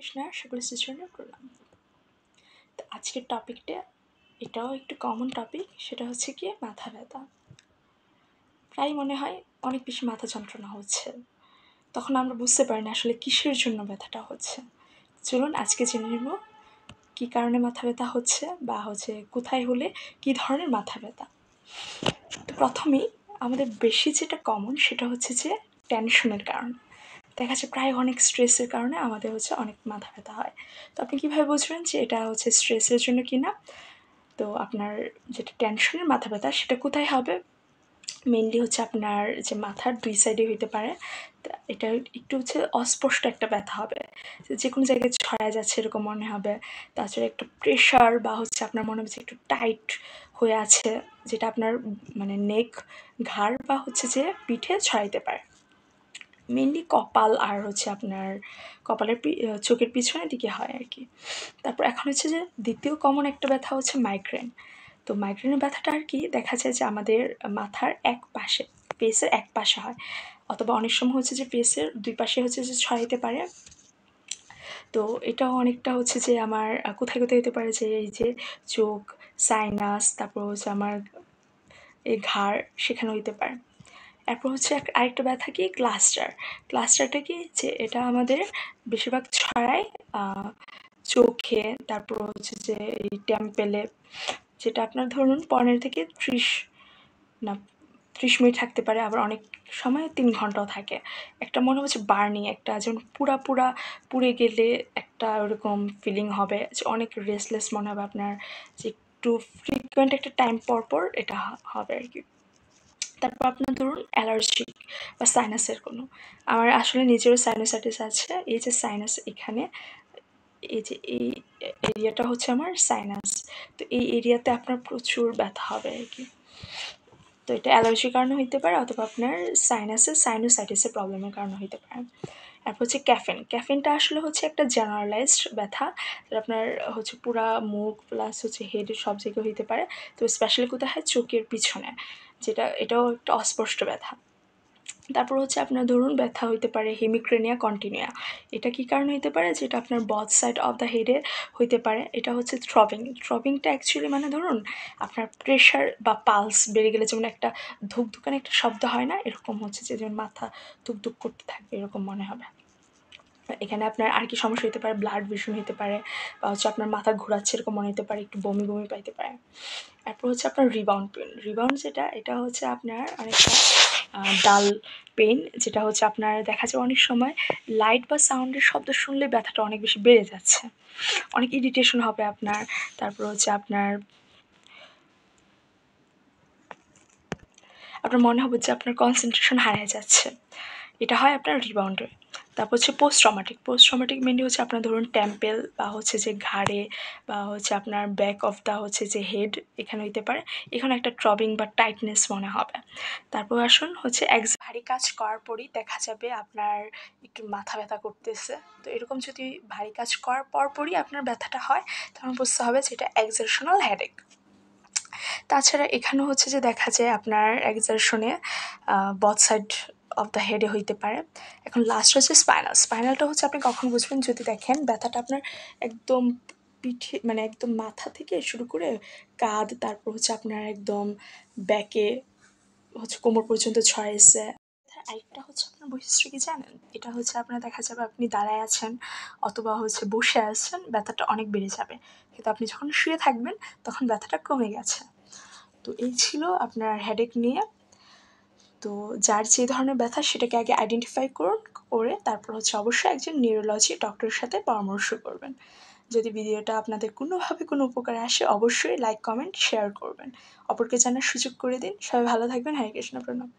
কৃষ্ণা সকল শিশুদের প্রণাম। তো আজকের টপিকটা এটাও একটু কমন টপিক, সেটা হচ্ছে কি মাথা ব্যথা। প্রায় মনে হয় অনেক বেশি মাথা যন্ত্রণা হচ্ছে, তখন আমরা বুঝতে পারি না আসলে কিসের জন্য ব্যথাটা হচ্ছে। চলুন আজকে জেনে নেব কী কারণে মাথা ব্যথা হচ্ছে বা কোথায় হলে কী ধরনের মাথা ব্যথা। তো প্রথমেই আমাদের বেশি যেটা কমন সেটা হচ্ছে যে টেনশনের কারণে। দেখা যাচ্ছে প্রায় অনেক স্ট্রেসের কারণে আমাদের অনেক মাথা ব্যথা হয়। তো আপনি কীভাবে বুঝবেন যে এটা স্ট্রেসের জন্য কি না? তো আপনার যেটা টেনশনের মাথা ব্যথা সেটা কোথায় হবে? মেনলি আপনার যে মাথার দুই সাইডে হইতে পারে। এটা একটু অস্পষ্ট একটা ব্যথা হবে, যে কোনো জায়গায় ছড়ায় যাচ্ছে এরকম মনে হবে। তাছাড়া একটু প্রেশার বা আপনার মনে হচ্ছে একটু টাইট হয়ে আছে, যেটা আপনার মানে নেক, ঘাড় বা যে পিঠে ছড়াইতে পারে। মেনলি কপাল আর আপনার কপালের চোখের পিছনের দিকে হয় আর কি। তারপর এখন যে দ্বিতীয় কমন একটা ব্যথা হচ্ছে মাইগ্রেন। তো মাইগ্রেনের ব্যথাটা আর কি দেখা যায় যে আমাদের মাথার এক পাশে, ফেসের এক পাশে হয়, অথবা অনেক সময় যে ফেসের দুই পাশে যে ছড়াইতে পারে। তো এটাও অনেকটা যে আমার কোথায় কোথায় হতে পারে, যে এই যে চোখ, সাইনাস, তারপর আমার এই ঘাড়, সেখানে হইতে পারে। এরপর আরেকটা ব্যথা কি ক্লাস্টার। ক্লাস্টারটা কি, যে এটা আমাদের বেশিরভাগ ছড়ায় চোখে, তারপর যে এই টেম্পেলে, যেটা আপনার ধরুন 15 থেকে 30 মিনিট থাকতে পারে, আবার অনেক সময় 3 ঘন্টাও থাকে। একটা মনে হচ্ছে বার্নিং, একটা যেমন পুড়ে গেলে একটা ওরকম ফিলিং হবে, যে অনেক রেস্টলেস মনে হবে আপনার, যে একটু ফ্রিকুয়েন্ট একটা টাইম পর এটা হবে আর কি। তারপর আপনার ধরুন অ্যালার্জি বা সাইনাসের কোনো, আমার আসলে নিজেরও সাইনোসাইটিস আছে। এই যে সাইনাস, এখানে এই যে এই এরিয়াটা আমার সাইনাস। তো এই এরিয়াতে আপনার প্রচুর ব্যথা হবে আর কি। তো এটা অ্যালার্জির কারণে হইতে পারে, অথবা আপনার সাইনোসাইটিসের প্রবলেমের কারণে হইতে পারে। তারপর ক্যাফিনটা আসলে একটা জেনারেলাইজড ব্যথা, আপনার পুরা মুখ প্লাস হেডের সব জায়গায় হইতে পারে। তো স্পেশালি কোথায় হয়? চোখের পিছনে, এটাও একটা অস্পষ্ট ব্যথা। তারপর আপনার ধরুন ব্যথা হইতে পারে হেমিক্রেনিয়া কন্টিনিউয়া। এটা কি কারণে হইতে পারে? যেটা আপনার বথ সাইড অফ দ্য হেডে হইতে পারে। এটা থ্রবিংটা অ্যাকচুয়ালি মানে ধরুন আপনার প্রেশার বা পালস বেড়ে গেলে যেমন একটা ধুকধুকানে একটা শব্দ হয় না, এরকম যে যেমন মাথা ধুকধুক করতে থাকবে এরকম মনে হবে। এখানে আপনার আর কি সমস্যা হতে পারে? ব্লাড ভিশন হতে পারে, বা আপনার মাথা ঘোরাচ্ছে এরকম মনে হতে পারে, একটু বমি বমি পাইতে পারে। তারপর আপনার রিবাউন্ড পেন। রিবাউন্ড এটা আপনার অনেকটা ডাল পেন, যেটা আপনার দেখা যায় অনেক সময় লাইট বা সাউন্ডের শব্দ শুনলে ব্যথাটা অনেক বেশি বেড়ে যাচ্ছে, অনেক ইরিটেশন হবে আপনার। তারপর আপনার মনে হবে যে আপনার কনসেন্ট্রেশন হারিয়ে যাচ্ছে। এটা হয় আপনার রিবাউন্ডে। তারপর পোস্ট ট্রমাটিক মেনলি আপনার ধরুন টেম্পেল বা যে ঘাড়ে, বা আপনার ব্যাক অফ দ্য যে হেড, এখানে হইতে পারে। এখানে একটা ট্রবিং বা টাইটনেস মনে হবে। তারপর আসুন ভারী কাজ করার পরই দেখা যাবে আপনার একটু মাথা ব্যথা করতেছে। তো এরকম যদি ভারী কাজ করার পরই আপনার ব্যথাটা হয়, তখন বুঝতে হবে যে এটা এক্সারশনাল হেডেক। তাছাড়া এখানেও যে দেখা যায় আপনার এক্সারশনে বথ সাইড অফ দ্য হেডে হইতে পারে। এখন লাস্ট স্পাইনালটা আপনি কখন বুঝবেন? যদি দেখেন ব্যথাটা আপনার একদম পিঠে, মানে একদম মাথা থেকে শুরু করে কাঁধ, তারপর আপনার একদম ব্যাকে কোমর পর্যন্ত ছড়াইছে। আরেকটা আপনার বৈশিষ্ট্য কি জানেন? এটা আপনার দেখা যাবে আপনি দাঁড়ায় আছেন অথবা বসে আছেন, ব্যথাটা অনেক বেড়ে যাবে, কিন্তু আপনি যখন শুয়ে থাকবেন তখন ব্যথাটা কমে গেছে। তো এই ছিল আপনার হেডেক নিয়ে। তো যার যে ধরনের ব্যথা সেটাকে আগে আইডেন্টিফাই করে তারপর অবশ্যই একজন নিউরোলজি ডক্টরের সাথে পরামর্শ করবেন। যদি ভিডিওটা আপনাদের কোনোভাবে কোনো উপকারে আসে, অবশ্যই লাইক, কমেন্ট, শেয়ার করবেন, অপরকে জানার সুযোগ করে দিন। সবাই ভালো থাকবেন। হরে কৃষ্ণ, প্রণাম।